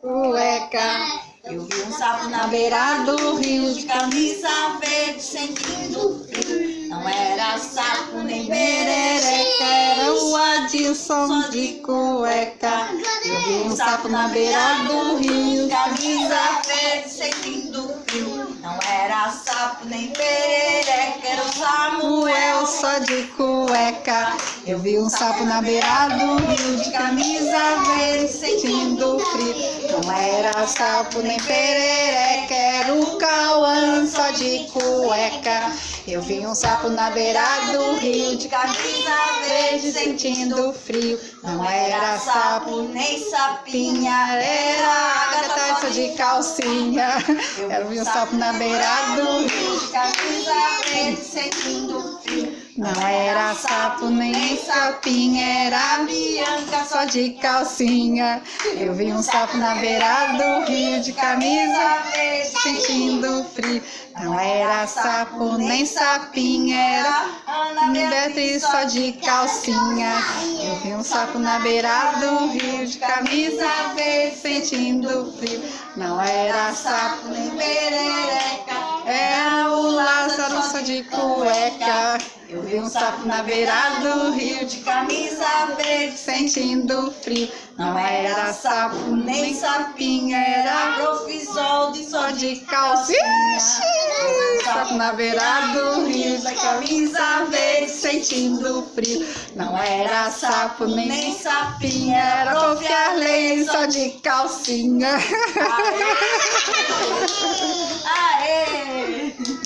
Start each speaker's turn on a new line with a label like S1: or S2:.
S1: cueca.
S2: Eu vi um sapo na beira do rio de camisa verde sentindo frio. Não era sapo nem
S1: Perereca, era o Adilson de cueca.
S2: Eu vi um sapo na beira do rio, camisa verde sentindo frio. Não era sapo nem perereca, era o Samuel.
S1: Só de cueca. Eu vi um sapo na beira do rio de camisa verde sentindo frio. Não era sapo nem perereca, era o Cauã só de cueca. Eu vi um sapo na beira do rio de
S2: Camisa
S1: verde sentindo frio. Não era sapo
S2: nem sapinha,
S1: era Agatha só de calcinha. Eu vi um sapo na beira do rio.
S2: camisa verde sentindo frio.
S1: Não era sapo nem sapinha, era
S2: Bianca
S1: só de calcinha. Eu vi um sapo na beira do rio de camisa
S2: verde
S1: sentindo frio. Não era sapo nem sapinha, era
S2: Ana
S1: Beatriz só de calcinha. Eu vi um sapo na beira do rio de camisa verde sentindo frio. Não era sapo nem
S2: perereca.
S1: era o Lázaro só de cueca. Eu vi um sapo na beira do rio de
S2: Camisa verde
S1: sentindo frio. Não era sapo nem sapinha, era
S2: profisol de
S1: só de calcinha. Sapo na beira do rio de camisa verde sentindo frio. Não era sapo nem sapinha, era Prof. Arley só de calcinha.
S2: Aê!